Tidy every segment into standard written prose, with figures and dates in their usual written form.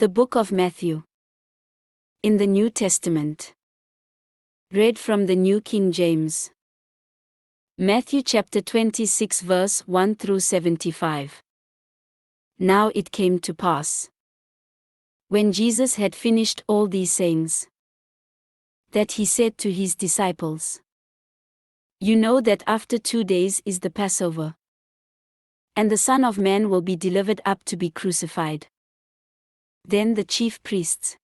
The Book of Matthew. In the New Testament. Read from the New King James. Matthew chapter 26 verse 1 through 75. Now it came to pass, when Jesus had finished all these sayings, that he said to his disciples, "You know that after 2 days is the Passover, and the Son of Man will be delivered up to be crucified." Then the chief priests,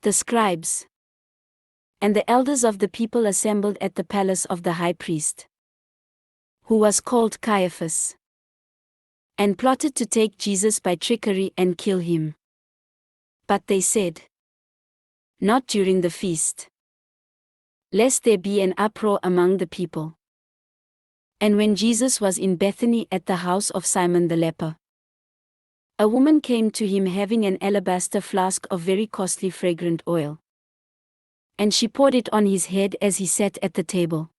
the scribes, and the elders of the people assembled at the palace of the high priest, who was called Caiaphas, and plotted to take Jesus by trickery and kill him. But they said, "Not during the feast, lest there be an uproar among the people." And when Jesus was in Bethany at the house of Simon the leper, a woman came to him having an alabaster flask of very costly fragrant oil. And she poured it on his head as he sat at the table.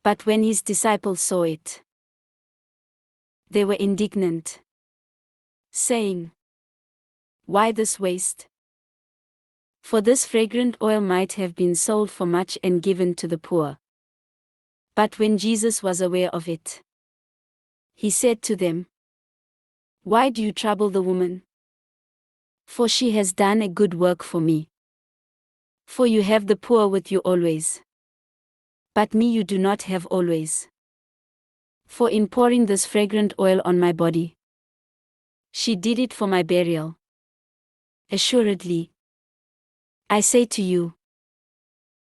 But when his disciples saw it, they were indignant, saying, "Why this waste? For this fragrant oil might have been sold for much and given to the poor." But when Jesus was aware of it, he said to them, "Why do you trouble the woman? For she has done a good work for me. For you have the poor with you always, but me you do not have always. For in pouring this fragrant oil on my body, she did it for my burial. Assuredly, I say to you,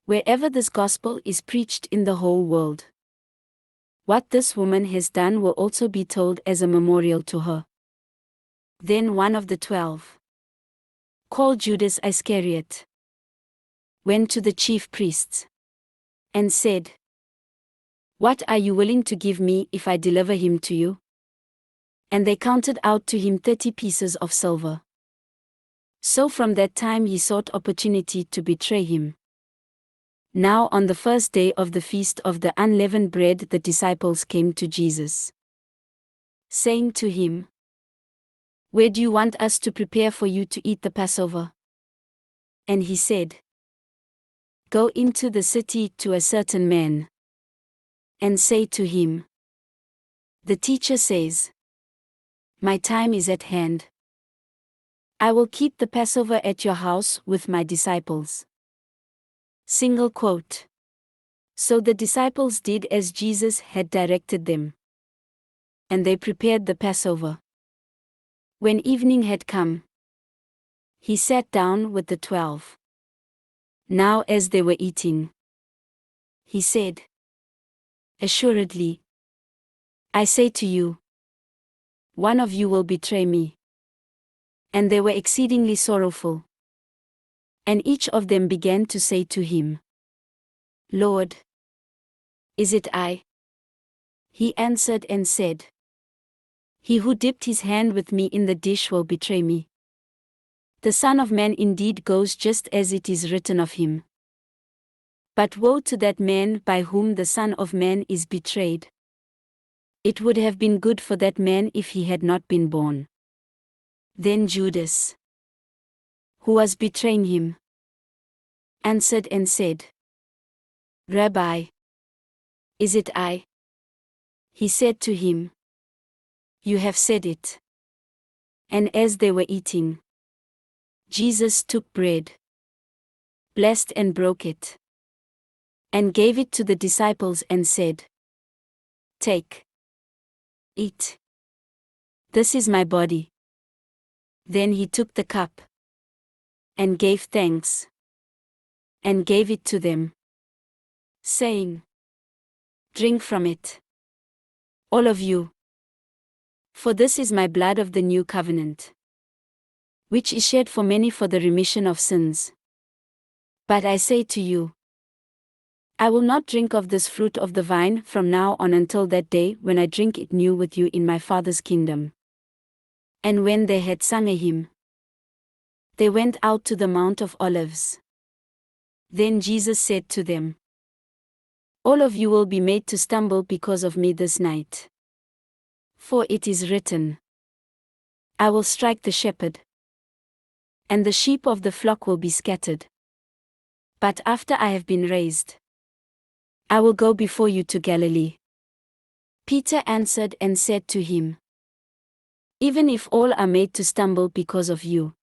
wherever this gospel is preached in the whole world, what this woman has done will also be told as a memorial to her." Then one of the 12, called Judas Iscariot, went to the chief priests and said, "What are you willing to give me if I deliver him to you?" And they counted out to him 30 pieces of silver. So from that time he sought opportunity to betray him. Now on the first day of the feast of the unleavened bread the disciples came to Jesus, saying to him, "Where do you want us to prepare for you to eat the Passover?" And he said, "Go into the city to a certain man, and say to him, 'The teacher says, my time is at hand. I will keep the Passover at your house with my disciples.'" Single quote. So the disciples did as Jesus had directed them, and they prepared the Passover. When evening had come, he sat down with the 12. Now as they were eating, he said, "Assuredly, I say to you, one of you will betray me." And they were exceedingly sorrowful. And each of them began to say to him, "Lord, is it I?" He answered and said, "He who dipped his hand with me in the dish will betray me. The Son of Man indeed goes just as it is written of him. But woe to that man by whom the Son of Man is betrayed. It would have been good for that man if he had not been born." Then Judas, who was betraying him, answered and said, "Rabbi, is it I?" He said to him, "You have said it." And as they were eating, Jesus took bread, blessed and broke it, and gave it to the disciples and said, "Take, eat. This is my body." Then he took the cup, and gave thanks, and gave it to them, saying, "Drink from it, all of you. For this is my blood of the new covenant, which is shed for many for the remission of sins. But I say to you, I will not drink of this fruit of the vine from now on until that day when I drink it new with you in my Father's kingdom." And when they had sung a hymn, they went out to the Mount of Olives. Then Jesus said to them, "All of you will be made to stumble because of me this night. For it is written, I will strike the shepherd, and the sheep of the flock will be scattered. But after I have been raised, I will go before you to Galilee." Peter answered and said to him, "Even if all are made to stumble because of you,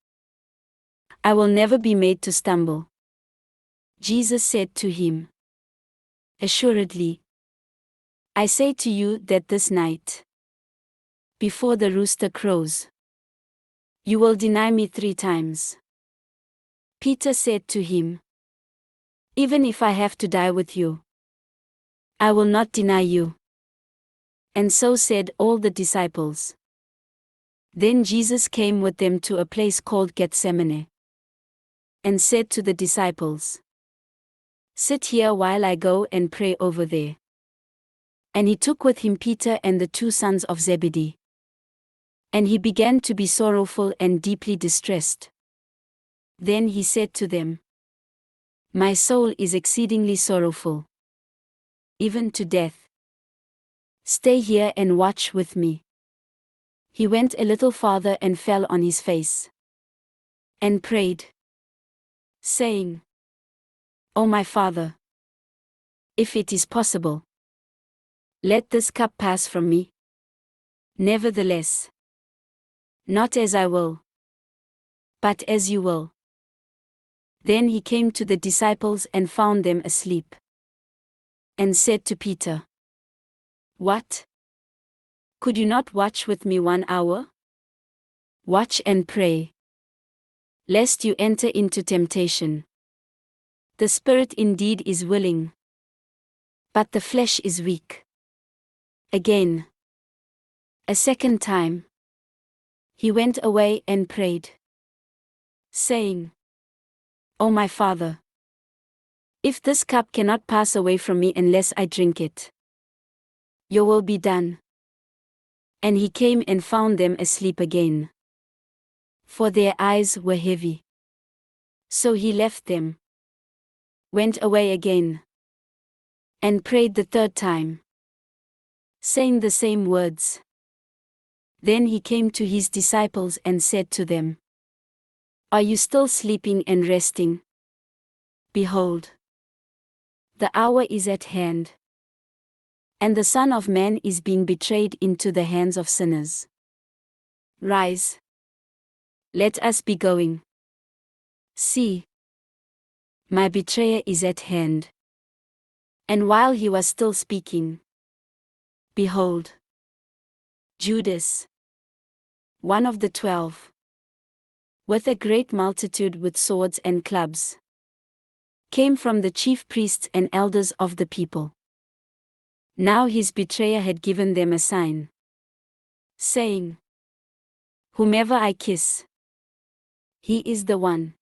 I will never be made to stumble." Jesus said to him, "Assuredly, I say to you that this night, before the rooster crows, you will deny me 3 times." Peter said to him, "Even if I have to die with you, I will not deny you." And so said all the disciples. Then Jesus came with them to a place called Gethsemane, and said to the disciples, "Sit here while I go and pray over there." And he took with him Peter and the 2 sons of Zebedee. And he began to be sorrowful and deeply distressed. Then he said to them, "My soul is exceedingly sorrowful, even to death. Stay here and watch with me." He went a little farther and fell on his face, and prayed, saying, "O my Father, if it is possible, let this cup pass from me. Nevertheless, not as I will, but as you will." Then he came to the disciples and found them asleep, and said to Peter, "What? Could you not watch with me 1 hour? Watch and pray, lest you enter into temptation. The spirit indeed is willing, but the flesh is weak." Again, a second time, he went away and prayed, saying, "O my Father, if this cup cannot pass away from me unless I drink it, your will be done." And he came and found them asleep again, for their eyes were heavy. So he left them, went away again, and prayed the 3rd time, saying the same words. Then he came to his disciples and said to them, "Are you still sleeping and resting? Behold, the hour is at hand, and the Son of Man is being betrayed into the hands of sinners. Rise, let us be going. See, my betrayer is at hand." And while he was still speaking, behold, Judas, one of the 12, with a great multitude with swords and clubs, came from the chief priests and elders of the people. Now his betrayer had given them a sign, saying, "Whomever I kiss, he is the one.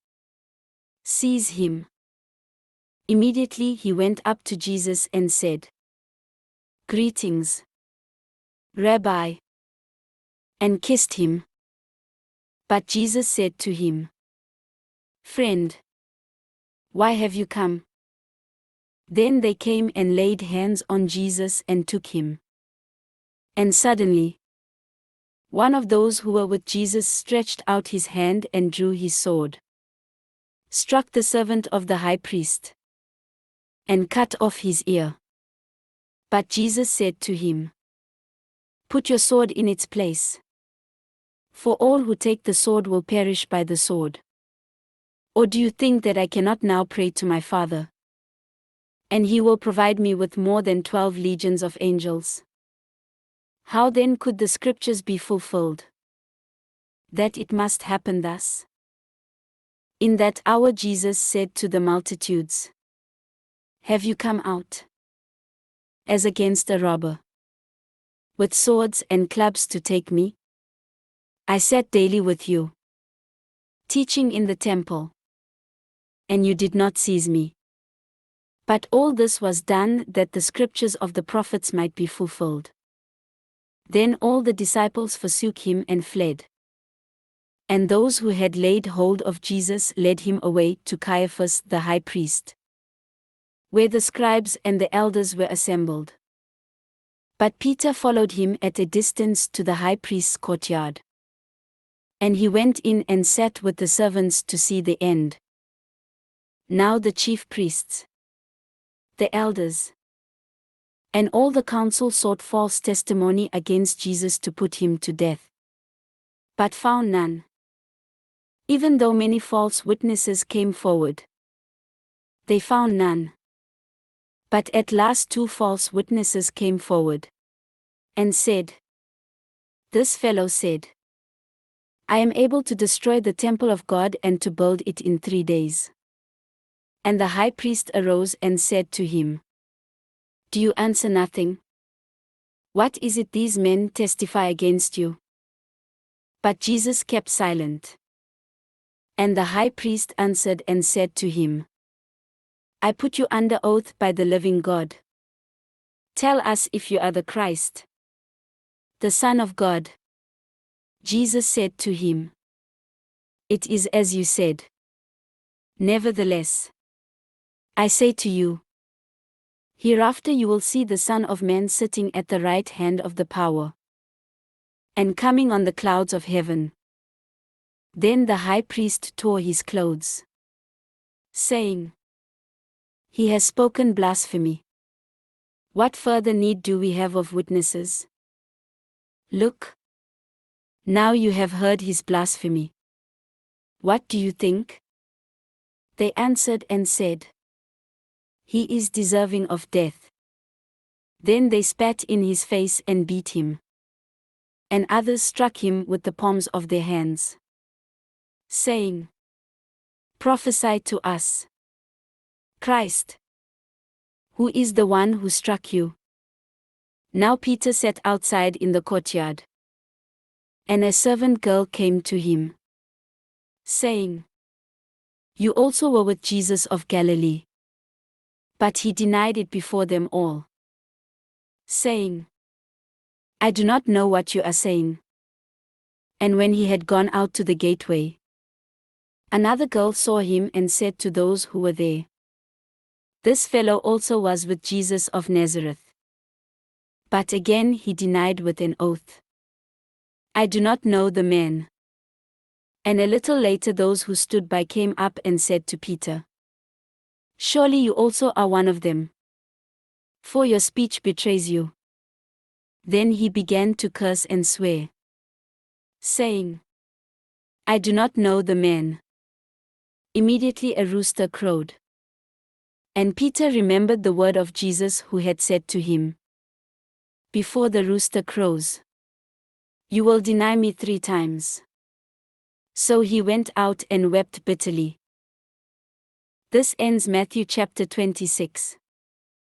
Seize him." Immediately he went up to Jesus and said, "Greetings, Rabbi," and kissed him. But Jesus said to him, "Friend, why have you come?" Then they came and laid hands on Jesus and took him. And suddenly, one of those who were with Jesus stretched out his hand and drew his sword, struck the servant of the high priest, and cut off his ear. But Jesus said to him, "Put your sword in its place. For all who take the sword will perish by the sword. Or do you think that I cannot now pray to my Father, and he will provide me with more than 12 legions of angels? How then could the scriptures be fulfilled, that it must happen thus?" In that hour Jesus said to the multitudes, "Have you come out, as against a robber, with swords and clubs to take me? I sat daily with you, teaching in the temple, and you did not seize me. But all this was done that the scriptures of the prophets might be fulfilled." Then all the disciples forsook him and fled. And those who had laid hold of Jesus led him away to Caiaphas the high priest, where the scribes and the elders were assembled. But Peter followed him at a distance to the high priest's courtyard. And he went in and sat with the servants to see the end. Now the chief priests, the elders, and all the council sought false testimony against Jesus to put him to death, but found none. Even though many false witnesses came forward, they found none. But at last 2 false witnesses came forward and said, "This fellow said, I am able to destroy the temple of God and to build it in 3 days." And the high priest arose and said to him, "Do you answer nothing? What is it these men testify against you?" But Jesus kept silent. And the high priest answered and said to him, "I put you under oath by the living God. Tell us if you are the Christ, the Son of God." Jesus said to him, "It is as you said. Nevertheless, I say to you, hereafter you will see the Son of Man sitting at the right hand of the power, and coming on the clouds of heaven." Then the high priest tore his clothes, saying, "He has spoken blasphemy. What further need do we have of witnesses? Look, now you have heard his blasphemy. What do you think?" They answered and said, "He is deserving of death." Then they spat in his face and beat him. And others struck him with the palms of their hands, saying, "Prophesy to us, Christ. Who is the one who struck you?" Now Peter sat outside in the courtyard. And a servant girl came to him, saying, "You also were with Jesus of Galilee." But he denied it before them all, saying, "I do not know what you are saying." And when he had gone out to the gateway, another girl saw him and said to those who were there, "This fellow also was with Jesus of Nazareth." But again he denied with an oath, "I do not know the man." And a little later those who stood by came up and said to Peter, "Surely you also are one of them, for your speech betrays you." Then he began to curse and swear, saying, "I do not know the man." Immediately a rooster crowed. And Peter remembered the word of Jesus who had said to him, "Before the rooster crows, you will deny me 3 times." So he went out and wept bitterly. This ends Matthew chapter 26.